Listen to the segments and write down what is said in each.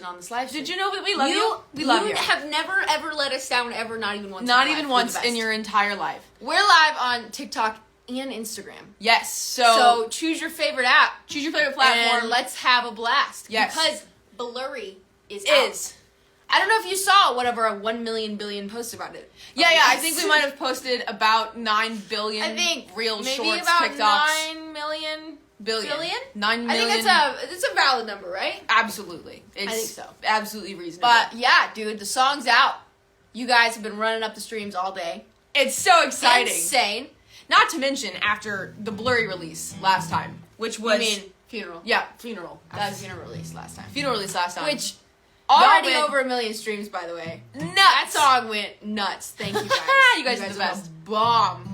on this live stream. Did you know that we love you? We love you. You have never, ever let us down, ever, not even once. Not even once in your entire life. We're live on TikTok and Instagram. Yes, so choose your favorite app. Choose your favorite platform. And let's have a blast. Yes. Because Blurry is out. I don't know if you saw whatever a 1 million billion post about it. Yeah, I think we might have posted about 9 billion real maybe shorts, about TikToks. 9 million. Billion? 9 million? I think it's a valid number, right? Absolutely. I think so. Absolutely reasonable. But yeah, dude, the song's out. You guys have been running up the streams all day. It's so exciting. Insane. Not to mention after the Blurry release last time, which was... You mean Funeral? Yeah, Funeral. That's Funeral release last time. Funeral release last time. Which already over 1 million streams, by the way. Nuts. That song went nuts. Thank you guys. You guys are the best. Bomb.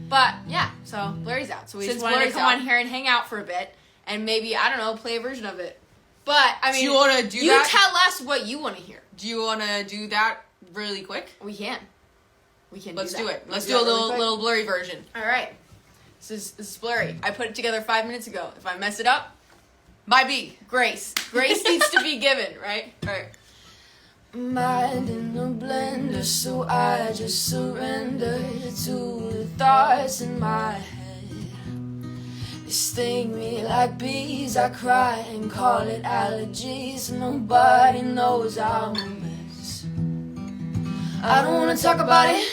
But yeah, so Blurry's out. So we just wanted to come on here and hang out for a bit. And maybe, I don't know, play a version of it. But, I mean, do you want to do that? You tell us what you want to hear. Do you want to do that really quick? We can. Let's do it. Let's do a little Blurry version. All right. This is Blurry. I put it together 5 minutes ago. If I mess it up, might be. Grace. Grace needs to be given, right? All right. Mind in a blender, so I just surrender to the thoughts in my head. They sting me like bees, I cry and call it allergies. Nobody knows I'm a mess. I don't wanna talk about it.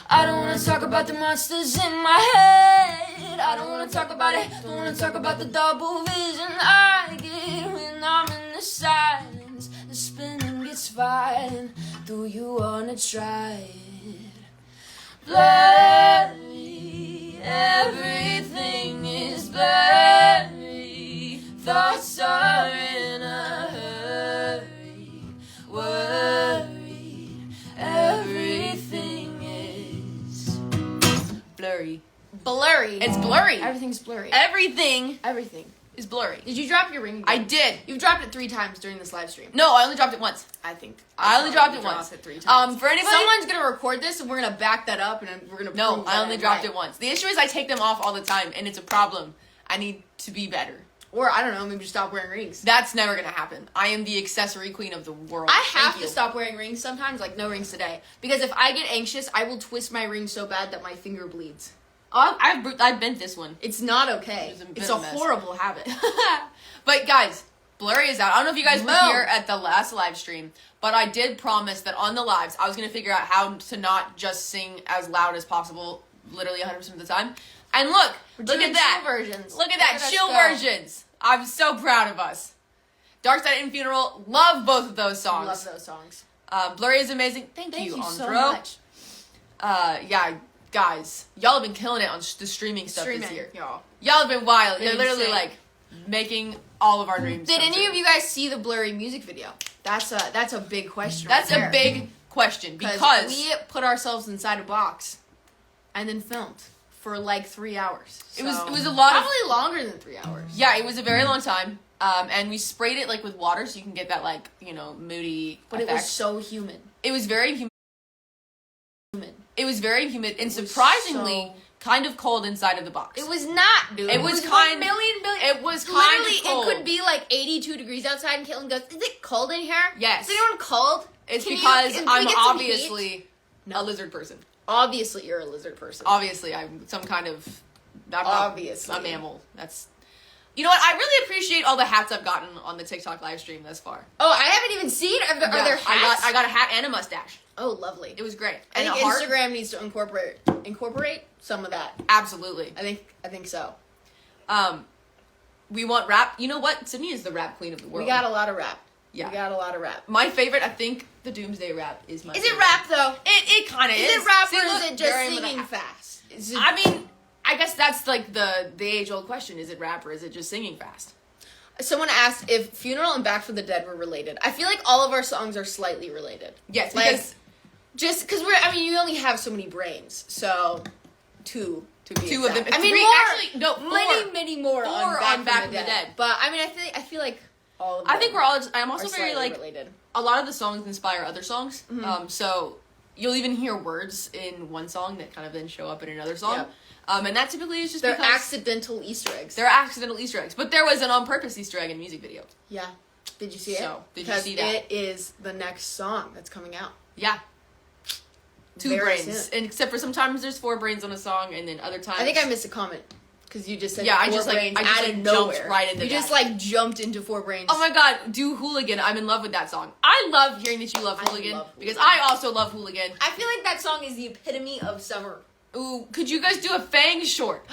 I don't wanna talk about the monsters in my head. I don't wanna talk about it. Don't wanna talk about the double vision I get when I'm in the silence. The spinning gets violent. Do you wanna try it? Blurry, everything is blurry. Thoughts are in a hurry. Worried, everything is blurry. Blurry. It's blurry. Everything's blurry. Everything is blurry. Did you drop your ring again? I did. You've dropped it 3 times during this live stream. No, I only dropped it once. I think. I only dropped it once. 3 times. For anybody, someone's gonna record this and we're gonna back that up and we're gonna. No, I only dropped it once. The issue is I take them off all the time and it's a problem. I need to be better. Or I don't know, maybe stop wearing rings. That's never gonna happen. I am the accessory queen of the world. I have to stop wearing rings sometimes, like no rings today, because if I get anxious, I will twist my ring so bad that my finger bleeds. Oh, I've bent this one. It's not okay. It's a horrible habit. But guys, Blurry is out. I don't know if you guys were here at the last live stream, but I did promise that on the lives, I was going to figure out how to not just sing as loud as possible, literally 100% of the time. And look at that. Versions. Look at that. Chill versions. I'm so proud of us. Dark Side and Funeral, love both of those songs. Love those songs. Blurry is amazing. Thank you so much. Yeah. Guys, y'all have been killing it on the streaming stuff this year. Y'all have been wild. They're literally like making all of our dreams. Did any of you guys see the Blurry music video? That's a big question. That's a big question because we put ourselves inside a box and then filmed for like 3 hours. So it was a lot, probably longer than 3 hours. Yeah, it was a very long time. And we sprayed it like with water so you can get that like moody. But effect. It was so humid. It was very humid. It was very humid and surprisingly kind of cold inside of the box. It was not, dude. It was kind of It was kind of cold. It could be like 82 degrees outside, and Caitlin goes, "Is it cold in here?" Yes. Is anyone cold? It's because I'm obviously a lizard person. Obviously, you're a lizard person. Obviously, I'm some kind of. Obviously, a mammal. That's. You know what? I really appreciate all the hats I've gotten on the TikTok live stream thus far. Oh, I haven't even seen. Are there hats? I got a hat and a mustache. Oh, lovely. It was great. I think Instagram needs to incorporate some of that. Absolutely. I think so. We want rap. You know what? Sydney is the rap queen of the world. We got a lot of rap. Yeah. We got a lot of rap. My favorite, I think, the Doomsday rap is my favorite. Is it rap, though? It kind of is. Is it rap or is it just singing fast? I mean, I guess that's like the age-old question. Is it rap or is it just singing fast? Someone asked if Funeral and Back from the Dead were related. I feel like all of our songs are slightly related. Yes, because you only have so many brains, so two of them. I mean, many more on Back from the Dead. But I mean, I feel like all of them. I think we're all. I'm also very like related. A lot of the songs inspire other songs. Mm-hmm. So you'll even hear words in one song that kind of then show up in another song. Yep. And that typically is just they're because accidental Easter eggs. They're accidental Easter eggs, but there was an on-purpose Easter egg in the music video. Yeah. Did you see it? So, did you because see that? It is the next song that's coming out. Yeah. 2 Very brains. soon. And except for sometimes there's 4 brains on a song, and then other times... I think I missed a comment. Because you just said yeah, 4 brains out of nowhere. Jumped right into you that. just, like, jumped into 4 brains. Oh my god, do Hooligan. I'm in love with that song. I love hearing that you love Hooligan. Because I also love Hooligan. I feel like that song is the epitome of summer. Ooh, could you guys do a Fang short?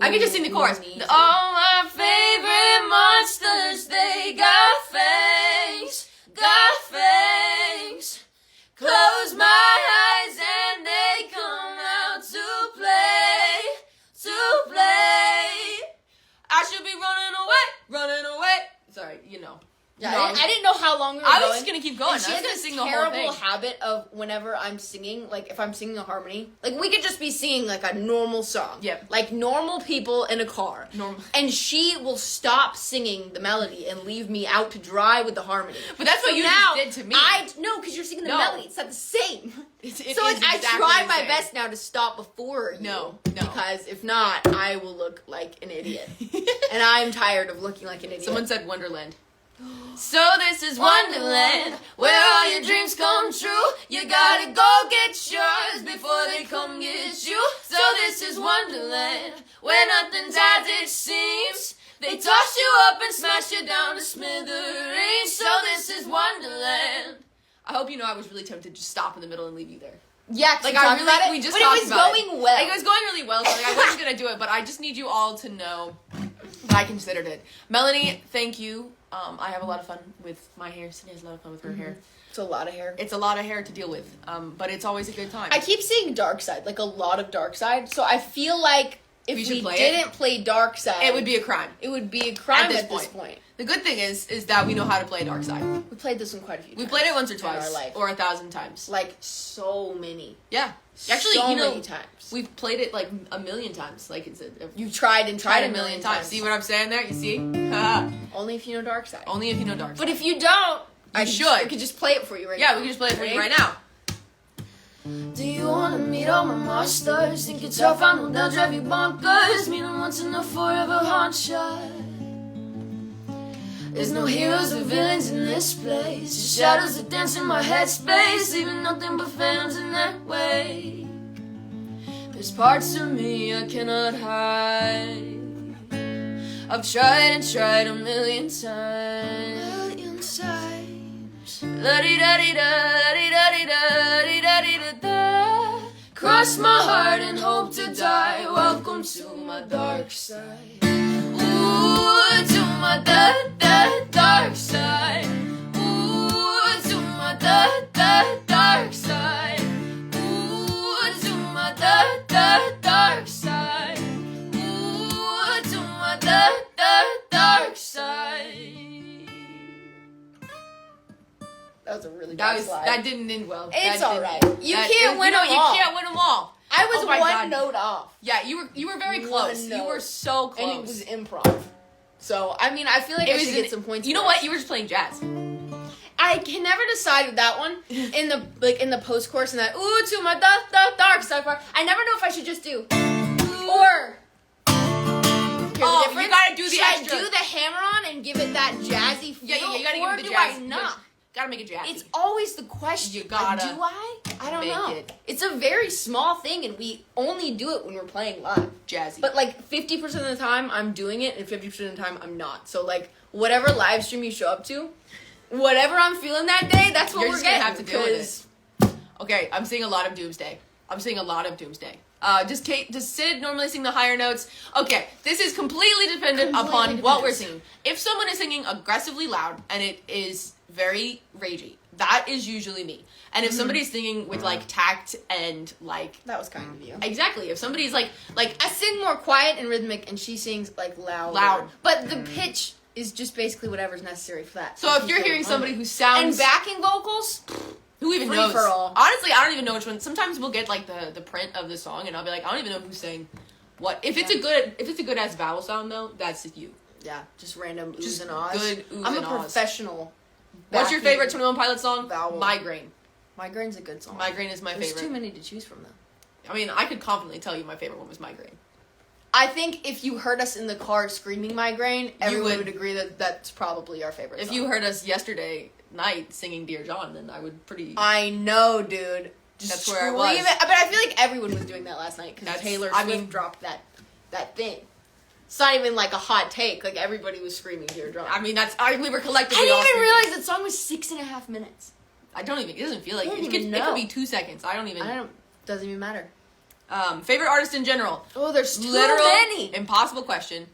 I could just sing the chorus. All my favorite monsters, they got fangs, got fangs. Close my eyes and they come out to play, to play. I should be running away. Sorry, you know. Yeah, No. I didn't know how long we were I going. was just gonna keep going. And she I was has gonna this sing the whole terrible thing. habit of whenever I'm singing, like if I'm singing a harmony, like we could just be singing like a normal song. Yep. Like normal people in a car. Normal. And she will stop singing the melody and leave me out to dry with the harmony. But that's what you now, just did to me. No, because you're singing the No. melody. It's not the same. It So like is I exactly try the my same. best now to stop before you. No. Because if not, I will look like an idiot. And I'm tired of looking like an idiot. Someone said Wonderland. So this is Wonderland, where all your dreams come true. You gotta go get yours before they come get you. So this is Wonderland, where nothing's as it seems. They toss you up and smash you down to smithereens. So this is Wonderland. I hope you know I was really tempted to just stop in the middle and leave you there. Yeah, Like I really, about it, we just but talked it was about going well. Like, it was going really well, so like, I wasn't gonna do it, but I just need you all to know that I considered it. Melanie, thank you. I have a lot of fun with my hair. Sydney has a lot of fun with her hair. It's a lot of hair. It's a lot of hair to deal with, but it's always a good time. I keep seeing Dark Side, like a lot of Dark Side. So I feel like if we didn't play Dark Side, it would be a crime. It would be a crime At at this this point. The good thing is that we know how to play Dark Side. We played this one quite a few times. We played it once or in twice, our life. or 1,000 times. Like so many. Yeah, actually, so you know, many times. we've played it like a million times. Like it's You've tried and tried a million times. See what I'm saying there? You see? Only if you know Dark Side. Only if you know Dark Side. But if you don't, You should. We could just play it for you right now. Yeah, we can just play it for you right now. Do you wanna meet all my monsters? Think you're tough, I know they'll drive you bonkers. Meet them once and they'll forever haunt ya. There's no heroes or villains in this place. Just shadows that dance in my headspace, leaving nothing but phantoms in that way. There's parts of me I cannot hide. I've tried and tried a million times. La-di-da-di-da, la-di-da-di-da, la-di-da-di-da-da. Cross my heart and hope to die. Welcome to my dark side. Ooh, to my dark side. Ooh, to my dark side. Ooh, to my dark side. Ooh, to my dark side. That was a really bad slide. That didn't end well. It's alright. You can't win them all. You can't win them all. I was Oh my one God. note off. Yeah, you were very close. One You note. were so close. And it was improv. So, I mean, I feel like I should get some points. You know for what? it. You were just playing jazz. I can never decide with that one in the post chorus and that ooh to my dark side part. I never know if I should just do or. You gotta do the should extra. I do the hammer on and give it that jazzy feel? Yeah, you gotta or give it the do jazz. I not? Gotta make it jazzy. It's always the question. You gotta do I? I don't make know. it. It's a very small thing, and we only do it when we're playing live. Jazzy. But like 50% of the time, I'm doing it, and 50% of the time, I'm not. So like whatever live stream you show up to, whatever I'm feeling that day, that's what You're we're just gonna getting. have to deal with it. Okay, I'm seeing a lot of Doomsday. Just Sid normally sing the higher notes. Okay, this is completely dependent upon what we're singing. If someone is singing aggressively loud and it is very ragey, that is usually me. And if somebody's singing with like tact and like That was kind of you. exactly, if somebody's like I sing more quiet and rhythmic, and she sings like loud. But the pitch is just basically whatever's necessary for that. so if you're hearing somebody who sounds and backing vocals, who even free knows? for all. Honestly, I don't even know which one. Sometimes we'll get like the print of the song, and I'll be like, I don't even know who's saying what. If it's a good ass vowel sound though, that's you. yeah, just random oohs Just and ahs. good oohs I'm and a ahs. professional. What's your backing favorite 21 Pilots song? vowel. Migraine. Migraine's a good song. Migraine is my There's favorite. too many to choose from though. I mean, I could confidently tell you my favorite one was Migraine. I think if you heard us in the car screaming Migraine, everyone would. would agree that that's probably our favorite If song. you heard us yesterday night singing Dear John, then I would pretty... I know, dude. Just That's where I was. scream it. But I feel like everyone was doing that last night because That's- Taylor I Swift mean- dropped that thing. It's not even like a hot take. Like everybody was screaming Dear John. I mean, we were collectively I didn't all even screaming. realize that song was 6.5 minutes. It doesn't feel like I it. don't It could, even it know. could be 2 seconds. Doesn't even matter. Favorite artist in general? Oh, there's too Literal, many. impossible question.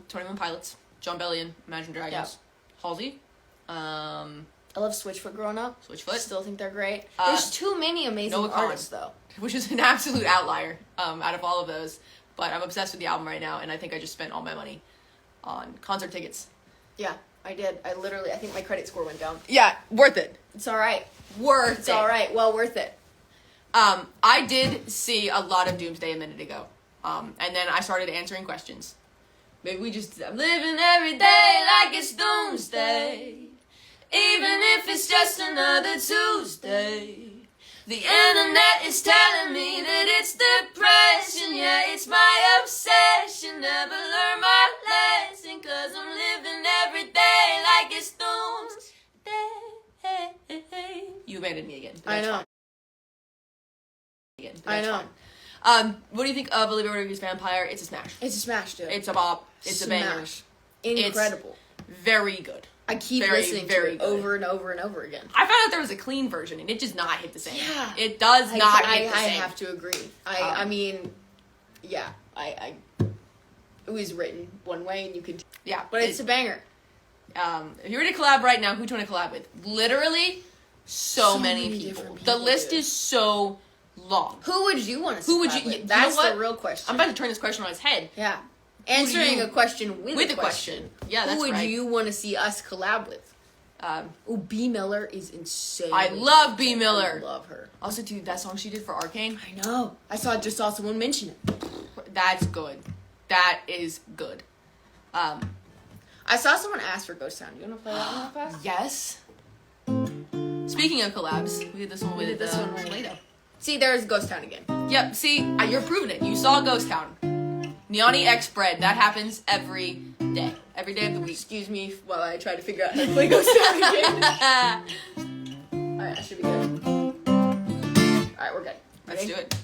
21 Pilots, John Bellion, Imagine Dragons, Halsey, I love Switchfoot growing up. Switchfoot. Still think they're great. Uh, There's too many amazing Noah Kahan. artists, though. which is an absolute outlier out of all of those. But I'm obsessed with the album right now, and I think I just spent all my money on concert tickets. Yeah, I did. I think my credit score went down. Yeah, worth it. It's all right. Worth It's all right. Well, worth it. I did see a lot of Doomsday a minute ago, and then I started answering questions. Maybe I'm living every day like it's Doomsday, even if it's just another Tuesday. The internet is telling me that it's depression, yeah, it's my obsession. Never learn my lesson, 'cause I'm living every day like it's Doomsday. You abandoned me again. but I that's know. fine. But I that's know. fine. What do you think of Olivia Rodrigo's Vampire? It's a smash. It's a smash, dude. It's a bop. It's a banger. Smash. Incredible. Very good. I keep very, listening very to it over and over and over again. I found out there was a clean version, and it does not hit the same. Yeah. It does not hit the I same. have to agree. I mean, yeah. It was written one way, and you could. Yeah. But it's a banger. If you were to collab right now, who do you want to collab with? Literally, so many many people. different The people, list dude. is so long. Who would you want to see? Who would collab you- with? you know That's what? the real question. I'm about to turn this question on its head. Yeah. Answering you- a question with a question. Yeah, that's Who would right. you want to see us collab with? Oh, B. Miller is insane. I love B. Miller. I love her. Also, dude, that song she did for Arcane, I know. Just saw someone mention it. that's good. That is good. I saw someone ask for Ghost Town. You want to play that one real fast? Yes. Speaking of collabs, we did this one with this one right Play-Doh. See, there's Ghost Town again. Yep, see, you're proving it. You saw Ghost Town. Neoni X Bread. That happens every day. Every day of the week. Excuse me while I try to figure out how to play Ghost Town again. Alright, that should be good. Alright, we're good. Let's do it.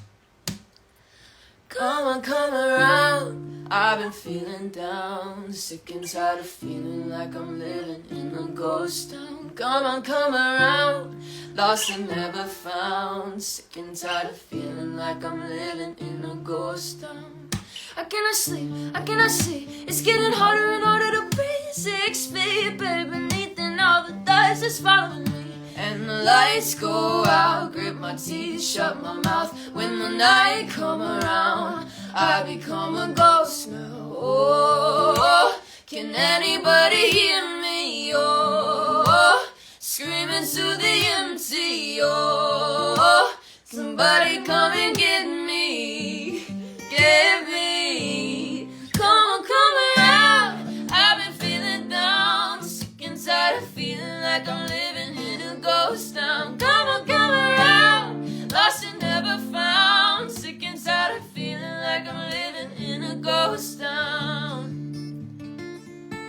Come on, come around. I've been feeling down, sick and tired of feeling like I'm living in a ghost town. Come on, come around, lost and never found, sick and tired of feeling like I'm living in a ghost town. I cannot sleep, I cannot see, it's getting harder and harder to breathe. 6 feet, baby, beneath and all the dust is following me. And the lights go out, grip my teeth, shut my mouth. When the night come around, I become a ghost now. Oh, can anybody hear me? Oh, screaming to the empty. Oh, somebody come and get me. Get me. Come on, come around. I've been feeling down, sick and tired of feeling like I'm living in a ghost town. Come on, come around. Lost and never found, sick and tired of feeling like I'm living in a ghost town.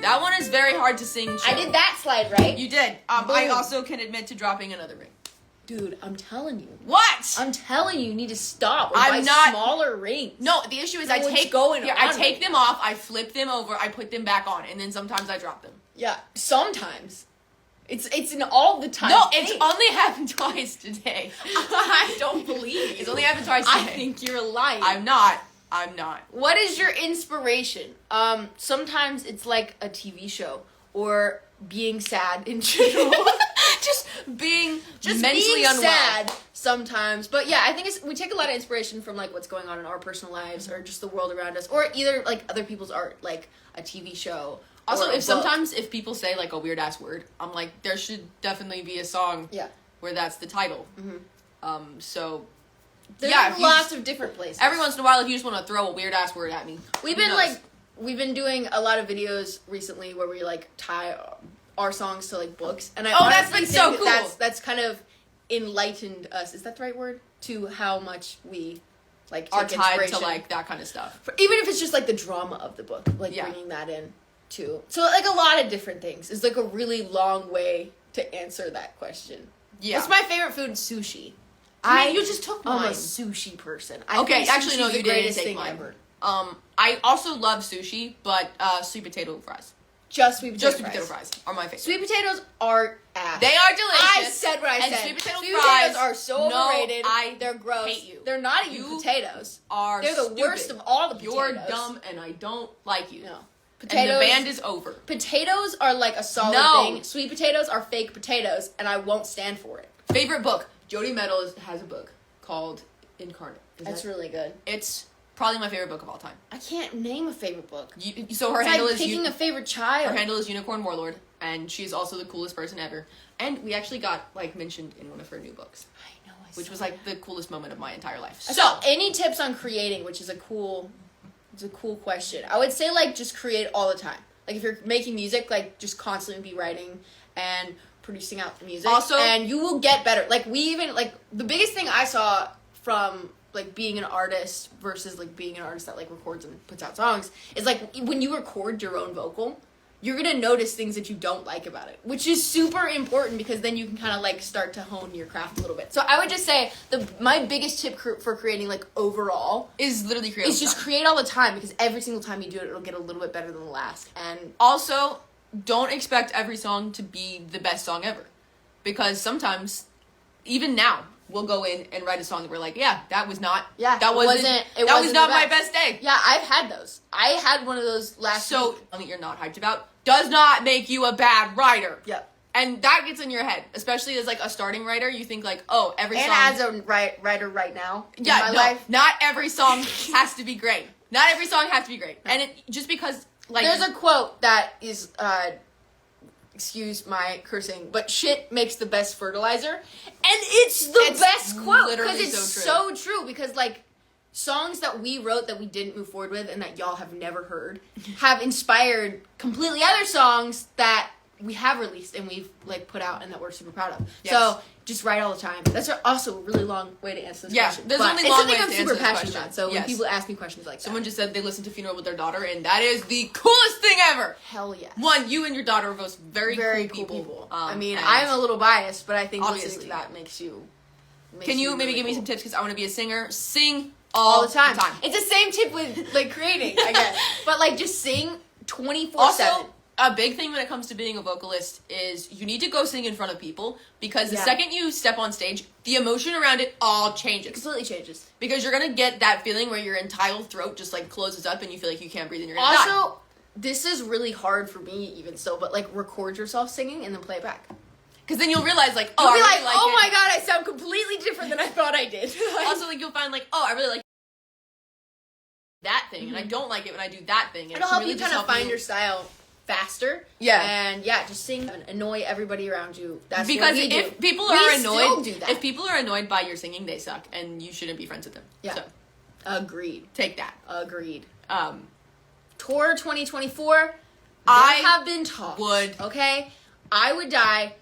That one is very hard to sing. I did that slide right. You did. I Boom. also can admit to dropping another ring. Dude, I'm telling you. What? I'm telling you, you need to stop. Or I'm buy not- smaller rings. No, the issue is No, I what's take going I on take right them off, I flip them over, I put them back on, and then sometimes I drop them. Yeah, sometimes. It's an all the time. No, it's thing. only happened twice today. I don't believe you. It's only happened twice today. I think you're lying. I'm not. What is your inspiration? Sometimes it's like a TV show or being sad in general. just being Just mentally being unwell. sad sometimes. But yeah, I think we take a lot of inspiration from like what's going on in our personal lives or just the world around us, or either like other people's art, like a TV show. Also, or a if book. sometimes if people say like a weird ass word, I'm like, there should definitely be a song Yeah. where that's the title. So There's yeah, like if you lots just- of different places. every once in a while, if you just want to throw a weird ass word at me, We've who been knows? we've been doing a lot of videos recently where we like tie our songs to like books, and I Oh, that's honestly been so think cool. that's kind of enlightened us. Is that the right word? To how much we like are take tied to inspiration. like that kind of stuff. Even if it's just like the drama of the book, like Yeah. bringing that in too. So like a lot of different things. It's like a really long way to answer that question. Yeah. What's my favorite food? Sushi. You just took I'm mine. a sushi person. Okay, actually no, sushi's the you didn't greatest take thing mine. ever. I also love sushi, but sweet potato fries. Just sweet potato Just sweet potato fries are my favorite. Sweet potatoes are ass. They are delicious. I said what I and said. Sweet potato sweet fries potatoes are so overrated. They're gross. Hate you. They're not even You potatoes. They're the worst of all the potatoes. You're dumb, and I don't like you. No. Potatoes. And the band is over. Potatoes are like a solid thing. Sweet potatoes are fake potatoes, and I won't stand for it. Favorite book. Jody Meadows has a book called Incarnate. That's really good. It's probably my favorite book of all time. I can't name a favorite book. So her handle is picking a favorite child. Her handle is Unicorn Warlord, and she's also the coolest person ever. And we actually got like mentioned in one of her new books. I know. Which was like the coolest moment of my entire life. So, any tips on creating, which is it's a cool question. I would say like just create all the time. Like if you're making music, like just constantly be writing and producing out the music. Also, and you will get better. Like we even like the biggest thing I saw from like being an artist versus like being an artist that like records and puts out songs is like when you record your own vocal, you're gonna notice things that you don't like about it, which is super important because then you can kind of like start to hone your craft a little bit. So I would just say my biggest tip for creating like overall is literally create. Is just create all the time because every single time you do it, it'll get a little bit better than the last. And also, don't expect every song to be the best song ever, because sometimes, even now, we'll go in and write a song that we're like, that was not my best day. Yeah, I've had those. I had one of those last week. So, something you're not hyped about does not make you a bad writer. Yep. And that gets in your head, especially as like a starting writer. You think like, oh, every song. And as a writer right now, life, not every song has to be great. Not every song has to be great. And it just because like there's a quote that is excuse my cursing, but shit makes the best fertilizer. And it's the best quote because it's so true. Because like songs that we wrote that we didn't move forward with and that y'all have never heard have inspired completely other songs that we have released and we've like put out and that we're super proud of. Yes. So just write all the time. That's also a really long way to answer this question. There's only long ways to answer this question. About. So when people ask me questions like that. Someone just said they listened to Funeral with their daughter, and that is the coolest thing ever. Hell yes. One, you and your daughter are both very cool people. I mean, I'm a little biased, but I think obviously listening to that makes you... Can you maybe give me some tips? Because I want to be a singer. Sing all the time. It's the same tip with like creating, I guess. But like just sing 24/7. Also, a big thing when it comes to being a vocalist is you need to go sing in front of people, because the second you step on stage, the emotion around it all changes. It completely changes. Because you're going to get that feeling where your entire throat just like closes up and you feel like you can't breathe and you're going to die. Also, this is really hard for me even still, but like record yourself singing and then play it back. Because then you'll realize like, oh, my god, I sound completely different than I thought I did. Also, like you'll find like, oh, I really like that thing, and I don't like it when I do that thing. And it'll help you kind of find your style faster. Yeah. And just sing and annoy everybody around you. That's because what we if do. people are annoyed, do that. If people are annoyed by your singing, they suck, and you shouldn't be friends with them. Yeah. So, agreed. Take that. Agreed. Tour 2024. I have been talks. Okay? I would die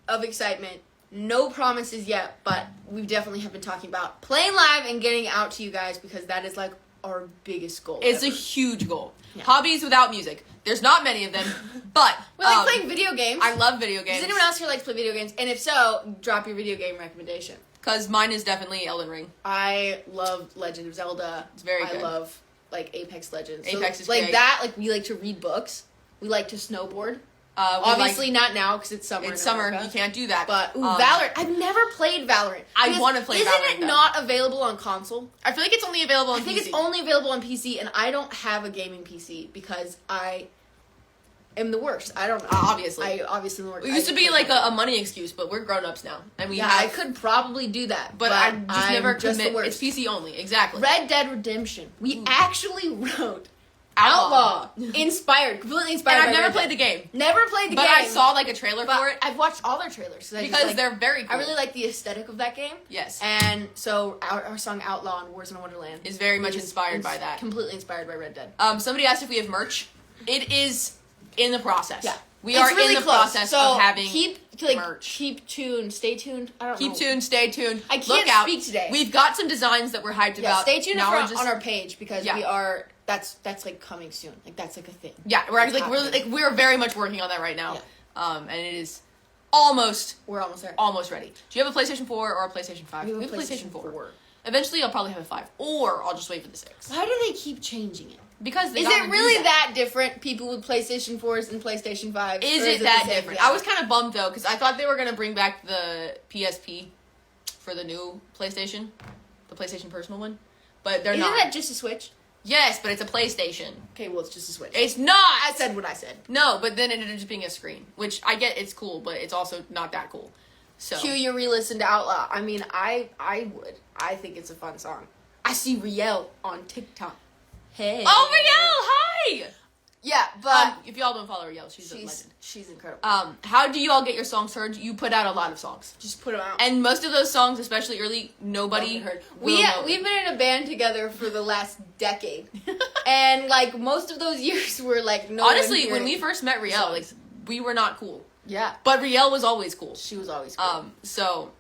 of excitement. No promises yet, but we definitely have been talking about playing live and getting out to you guys because that is like our biggest goal. It's ever. a huge goal. Yeah. Hobbies without music. There's not many of them, but we like playing video games. I love video games. Does anyone else here like to play video games? And if so, drop your video game recommendation. Because mine is definitely Elden Ring. I love Legend of Zelda. It's very good. I love like Apex Legends. Apex is like great. that. Like we like to read books. We like to snowboard. Obviously not now because it's summer. It's summer. America. You can't do that. But Valorant. I've never played Valorant. I want to play Valorant. Isn't it not available on console? I feel like it's only available on PC. I think it's only available on PC, and I don't have a gaming PC because I am the worst. I don't know. Obviously. I obviously am the worst. It used to be like a money excuse, but we're grown-ups now. And we I could probably do that. But I just never commit. The worst. It's PC only. Exactly. Red Dead Redemption. We actually wrote Outlaw. Inspired. Completely inspired. And I've never played the game. Never played the game. But I saw like a trailer for it. I've watched all their trailers. Because they're very cool. I really like the aesthetic of that game. Yes. And so our song Outlaw on Warzone Wonderland is very much inspired by that. Completely inspired by Red Dead. Somebody asked if we have merch. It is in the process. Yeah. We are in the process of having merch. Keep tuned, stay tuned. I don't know. Keep tuned, stay tuned. I can't speak today. We've got some designs that we're hyped about. Stay tuned on our page because we are. That's like coming soon. Like that's like a thing. Yeah, we're very much working on that right now. Yeah. And it is almost. We're almost there. Almost ready. Do you have a PlayStation 4 or a PlayStation 5? We have a PlayStation 4. Eventually, I'll probably have a 5, or I'll just wait for the 6. Why do they keep changing it? Because is it really that different? People with PlayStation 4s and PlayStation 5s. Is it that different? I was kind of bummed though because I thought they were gonna bring back the PSP for the new PlayStation, the PlayStation Personal one, but they're not. Isn't that just a Switch? Yes, but it's a PlayStation. Okay, well it's just a Switch. It's not. I said what I said. No, but then it ended up just being a screen, which I get. It's cool, but it's also not that cool. So cue your re-listen to Outlaw. I mean, I would. I think it's a fun song. I see Riel on TikTok. Hey. Oh, Riel, hi! Yeah, but if y'all don't follow Riel, she's a legend. She's incredible. How do you all get your songs heard? You put out a lot of songs. Just put them out. And most of those songs, especially early, nobody heard. We've been in a band together for the last decade. And, like, most of those years were, like, no honestly, when we first met Riel, like, we were not cool. Yeah. But Riel was always cool. She was always cool. So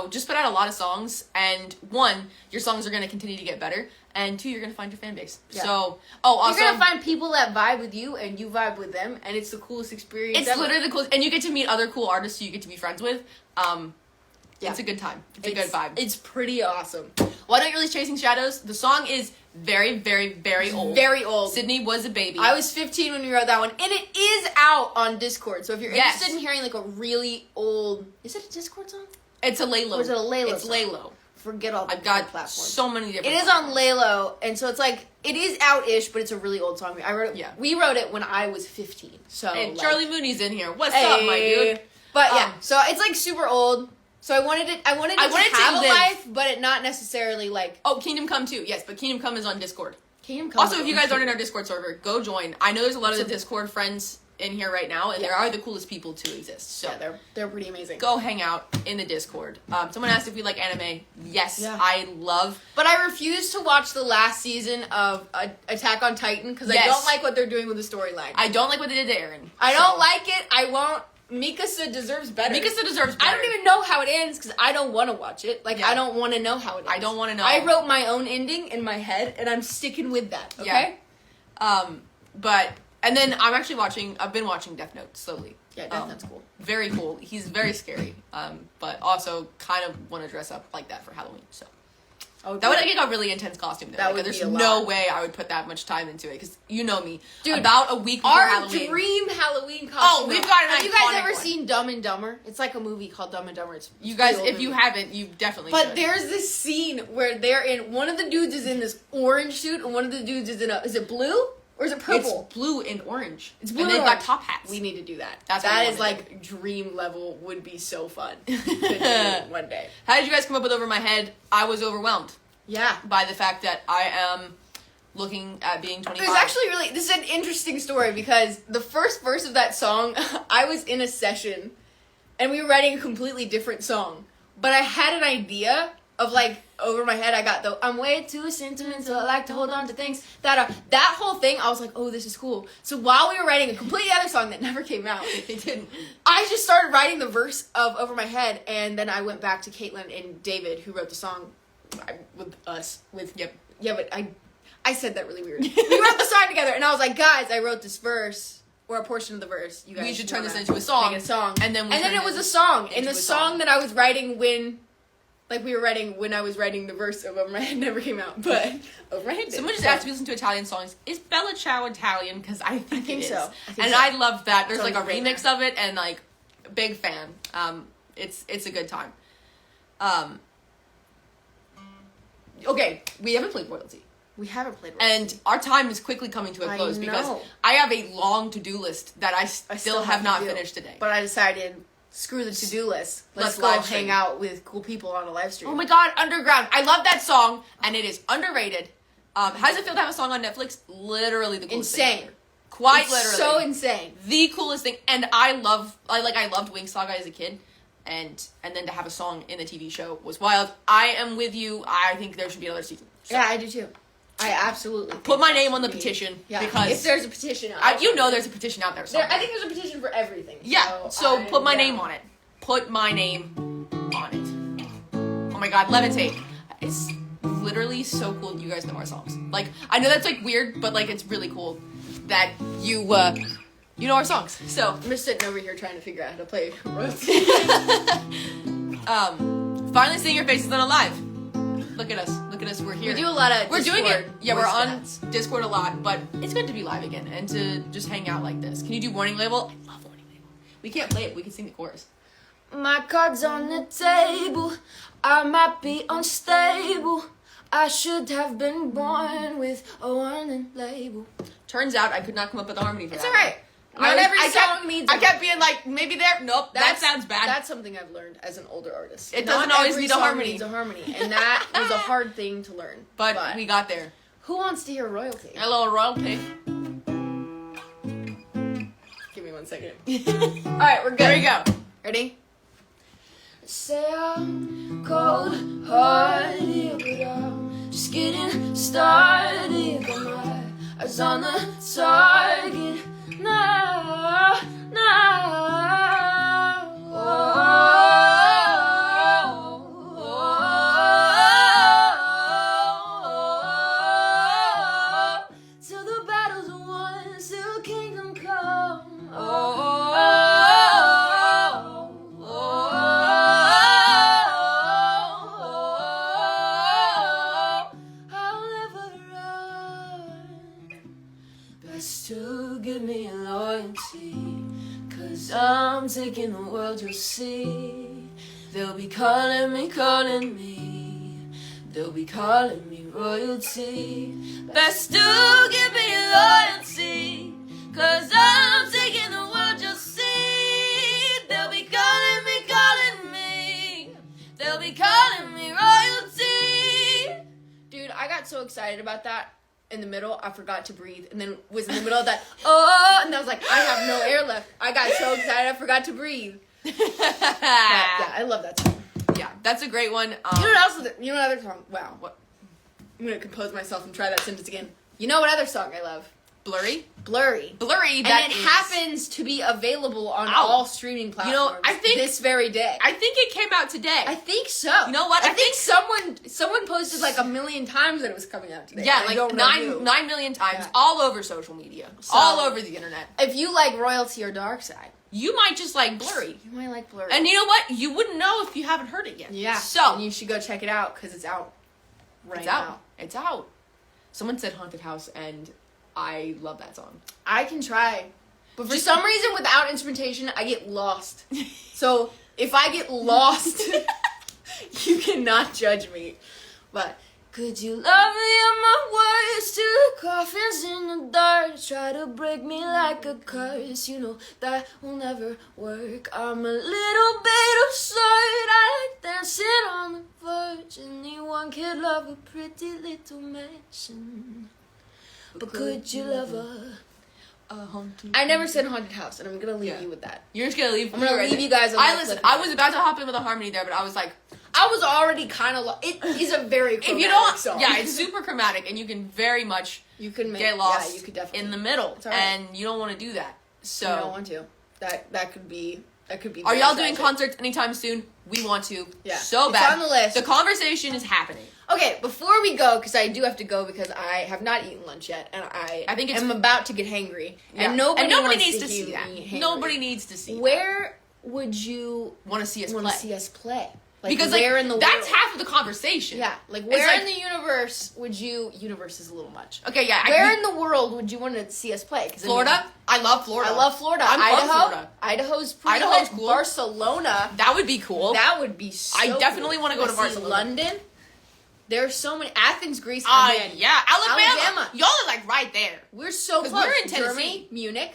just put out a lot of songs, and 1, your songs are going to continue to get better, and 2, you're going to find your fan base. Yeah. So, also... You're going to find people that vibe with you, and you vibe with them, and it's the coolest experience ever. Literally the coolest, and you get to meet other cool artists who you get to be friends with. It's a good time. It's a good vibe. It's pretty awesome. Why Don't You Release Chasing Shadows? The song is very, very, very old. Very old. Sydney was a baby. I was 15 when we wrote that one, and it is out on Discord. So if you're interested in hearing like a really old, is it a Discord song? It's a Laylo. Or is it a Laylo? It's Laylo. Forget all the I've got platforms. So many different. It is on Laylo, and so it's like it is out-ish, but it's a really old song. I wrote it. Yeah. We wrote it when I was 15. So and Charlie Mooney's in here. What's up, my dude? But yeah, so it's like super old. So I wanted it to have a life, but it not necessarily like... Oh, Kingdom Come too. Yes, but Kingdom Come is on Discord. Kingdom Come. Also, if you guys aren't in our Discord server, go join. I know there's a lot of the Discord friends in here right now, and there are the coolest people to exist. So yeah, they're pretty amazing. Go hang out in the Discord. Someone asked if we like anime. Yes, I love. But I refuse to watch the last season of Attack on Titan because I don't like what they're doing with the storyline. I don't like what they did to Eren. I don't like it. I won't. Mikasa deserves better. Mikasa deserves better. I don't even know how it ends because I don't want to watch it. Like, I don't want to know how it ends. I don't want to know. I wrote my own ending in my head, and I'm sticking with that, okay? Yeah. And then I've been watching Death Note slowly. Yeah, Death Note's cool. Very cool. He's very scary. But also kind of want to dress up like that for Halloween, so. That would make a really intense costume, though. That would there's no way I would put that much time into it, because you know me. Dude, about a week before Halloween. Our dream Halloween costume. Oh, we've got an Have you guys ever one. seen Dumb and Dumber? It's like a movie called Dumb and Dumber. It's you guys, if you haven't, you definitely should. But there's this scene where one of the dudes is in this orange suit, and one of the dudes is in is it blue? Or is it purple? It's blue and orange. It's blue and they've got top hats. We need to do that. That is like dream level. Would be so fun to do one day. How did you guys come up with Over My Head? I was overwhelmed. Yeah. By the fact that I am looking at being 25. It was actually this is an interesting story because the first verse of that song, I was in a session and we were writing a completely different song. But I had an idea of like Over My Head. I got I'm way too sentimental. I like to hold on to things that whole thing. I was like, oh, this is cool. So while we were writing a completely other song that never came out, it didn't. I just started writing the verse of Over My Head, and then I went back to Caitlin and David, who wrote the song with us. Yeah, but I said that really weird. We wrote the song together, and I was like, guys, I wrote this verse or a portion of the verse. You guys, we should turn this into a song. Make a song, and then it was a song. And the song that I was writing when I was writing the verse of Over My Head never came out, but Over My Head. Someone just asked me to listen to Italian songs. Is Bella Ciao Italian? Because I think it is. So. I love that. There's like a remix of it, and like big fan. It's a good time. Okay, we haven't played Royalty. We haven't played Royalty. And our time is quickly coming to a close because I have a long to-do list that I still have not finished today. But I decided, screw the to-do list. Let's go hang out with cool people on a live stream. Oh my god, Underground. I love that song, and it is underrated. How does it feel to have a song on Netflix? Literally the coolest thing. Insane. Quite literally. So insane. The coolest thing. And I loved Wing Saga as a kid. And then to have a song in the TV show was wild. I am with you. I think there should be another season. So. Yeah, I do too. I absolutely put my name on the petition. Yeah, because if there's a petition out there. there's a petition out there somewhere. I think there's a petition for everything. Yeah, so put my name on it. Put my name on it. Oh my god, Levitate. It's literally so cool that you guys know our songs. Like, I know that's, like, weird, but, like, it's really cool that you know our songs. So, I'm just sitting over here trying to figure out how to play. Finally seeing your faces on a live. Look at us. We're here. We do a lot of We're doing it. Yeah, we're on chats. Discord a lot, but it's good to be live again and to just hang out like this. Can you do Warning Label? I love Warning Label. We can't play it. We can sing the chorus. My cards on the table. I might be unstable. I should have been born with a warning label. Turns out I could not come up with a harmony for It's that. alright. Not every song needs I kept being like, maybe there. Nope, that sounds bad. That's something I've learned as an older artist. It doesn't always need a harmony. Needs a harmony, and that was a hard thing to learn. But we got there. Who wants to hear royalty? Hello, royalty. Give me 1 second. All right, we're good. There you go. Ready? Say I'm cold-hearted, but I'm just getting started. Got my eyes on the target. Now. Till the battle's won, till kingdom come. I'll never run. Best to give me loyalty, 'cause I'm taking the world, you'll see. They'll be calling me. They'll be calling me royalty. Best to give me loyalty, 'cause I'm taking the world, you'll see. They'll be calling me. They'll be calling me royalty. Dude, I got so excited about that. In the middle, I forgot to breathe, and then was in the middle of that, and I was like, I have no air left. I got so excited, I forgot to breathe. But, yeah, I love that song. Yeah, that's a great one. You know what else? You know what other song? Wow, what? I'm gonna compose myself and try that sentence again. You know what other song I love? Blurry. Blurry. That and it happens to be available on all streaming platforms. You know, I think this very day. I think it came out today. I think so. You know what? I think someone posted like 1,000,000 times that it was coming out today. Yeah, like 9 million times, Yeah. all over social media, So, all over the internet. If you like royalty or dark side, You might just like Blurry. you might like Blurry. And you know what? You wouldn't know if you haven't heard it yet. Yeah. So and you should go check it out because it's out right it's now. out. It's out. Someone said Haunted House, and I love that song. I can try, but for some reason, without instrumentation, I get lost. So if I get lost, you cannot judge me. But could you love me on my words to the coffins in the dark? Try to break me like a curse. You know that will never work. I'm a little bit absurd. I like dancing on the verge. Anyone could love a pretty little mansion. But could you love a haunted? I never said haunted house, and I'm gonna leave you with that. You're just gonna leave. I'm gonna leave you guys. On Listen. I was about to hop in with a harmony there, but I was like, I was already kind of. It is a very chromatic if you don't, song. yeah, it's super chromatic, and you can very much get lost. Yeah, you could definitely in the middle, right. and you don't want to do that. So you don't want to. That could be. Are y'all doing concerts anytime soon? We want to. Yeah, so it's bad. on the list. The conversation is happening. Okay, before we go, because I do have to go because I have not eaten lunch yet, and I think I'm about to get hangry, and nobody needs to see that. Nobody needs to see. Where would you want to see us play? Like, because where in the that's world? half of the conversation. Yeah, like where in the universe would you? Universe is a little much. Okay, yeah. Where in the world would you want to see us play? Florida. I love Florida. I love Florida. I'm Idaho. from Florida. Idaho's pretty lit. Cool. Barcelona. That would be cool. That would be so I definitely want to go to Barcelona. London. There's so many. Athens, Greece, yeah. Alabama. Y'all are like right there. We're so close. We're in Tennessee. Germany, Munich.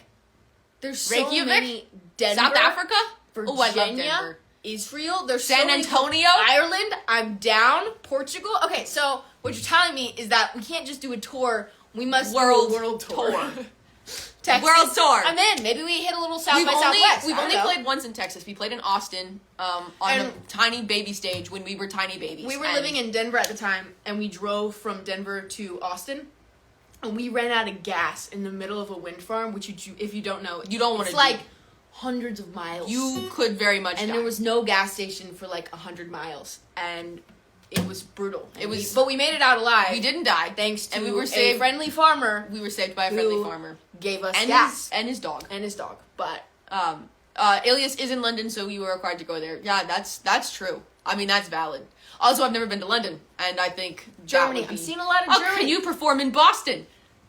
There's so Reykjavik, many. Denver, South Africa. Virginia, I love Denver. Israel. There's San Antonio. Ireland. I'm down. Portugal. Okay, so what you're telling me is that we can't just do a tour. We must do a world tour. Texas. World tour. I'm in. Maybe we hit a little South by Southwest. We've only played once in Texas. We played in Austin on a tiny baby stage when we were tiny babies. We were living in Denver at the time, and we drove from Denver to Austin, and we ran out of gas in the middle of a wind farm, which if you don't know, you don't want to. It's like hundreds of miles. You could very much. And die. there was no gas station for like 100 miles, and it was brutal. But we made it out alive. We didn't die, thanks to and we were saved. A friendly farmer. We were saved by a friendly farmer. Gave us and gas and his dog. But Alias is in London, so we were required to go there. Yeah, that's true. I mean, that's valid. Also, I've never been to London, and I think Germany. I'm seeing a lot of Germany. Can you perform in Boston?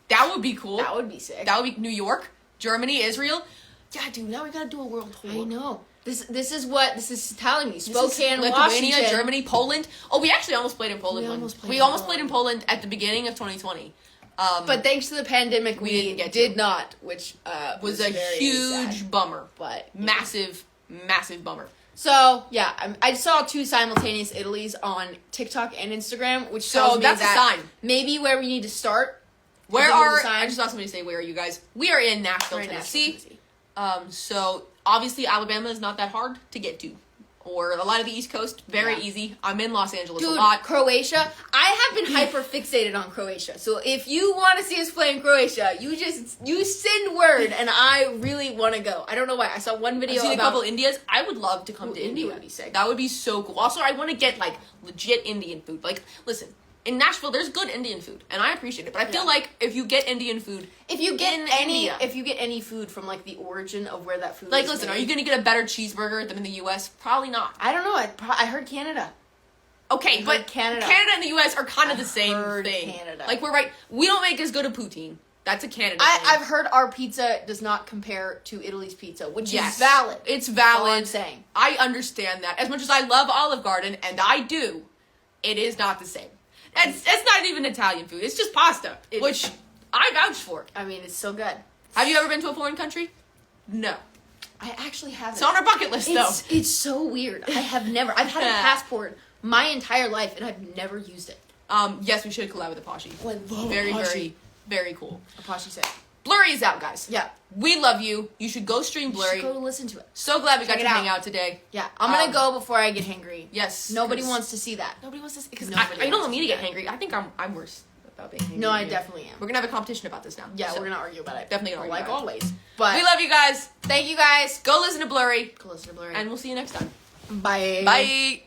That would be cool. That would be sick. That would be New York, Germany, Israel. Yeah, dude. Now we gotta do a world tour. I know. This is telling me. Spokane, Lithuania, Washington, Germany, Poland. Oh, we actually almost played in Poland. We almost played in Poland at the beginning of 2020. But thanks to the pandemic, we did not, which was a huge sad. bummer. But massive bummer. So yeah, I saw 2 simultaneous Italies on TikTok and Instagram, which tells me that's that a sign. Maybe where we need to start. I just saw somebody say, "Where are you guys?" We are in Nashville, Tennessee. So obviously Alabama is not that hard to get to, or a lot of the East Coast very easy. I'm in Los Angeles a lot. Croatia. I have been hyper fixated on Croatia. So if you want to see us play in Croatia, you send word, and I really want to go. I don't know why. I saw one video. I've seen a couple Indias. I would love to come to India. Would be sick. That would be so cool. Also, I want to get like legit Indian food. Like, listen. In Nashville, there's good Indian food, and I appreciate it. But I feel like if you get Indian food, if you get any food from like the origin of where that food, like, is listen, made, are you gonna get a better cheeseburger than in the U.S.? Probably not. I don't know. I heard Canada. Okay, but Canada and the U.S. are kind of the same thing. Canada. Like we don't make as good a poutine. That's a Canada thing. I've heard our pizza does not compare to Italy's pizza, which is valid. It's valid. That's all I'm saying. I understand that. As much as I love Olive Garden, and I do, it is not the same. It's not even Italian food. It's just pasta, which I vouch for. I mean, it's so good. Have you ever been to a foreign country? No. I actually haven't. It's on our bucket list, though. It's so weird. I have never. I've had a passport my entire life, and I've never used it. Yes, we should collab with Apache. Oh, I love very, Apache. very, very cool. Apache said. Blurry is out, guys. Yeah. We love you. You should go stream Blurry. You should go listen to it. So glad we got to hang out today. Yeah. I'm going to go before I get hangry. Yes. Nobody wants to see that. Nobody wants to see because I don't want me to get hangry. I think I'm worse about being hangry. No, I definitely am. We're going to have a competition about this now. Yeah, we're going to argue about it. Definitely going to argue like always. But we love you guys. Thank you guys. Go listen to Blurry. Go listen to Blurry. And we'll see you next time. Bye. Bye.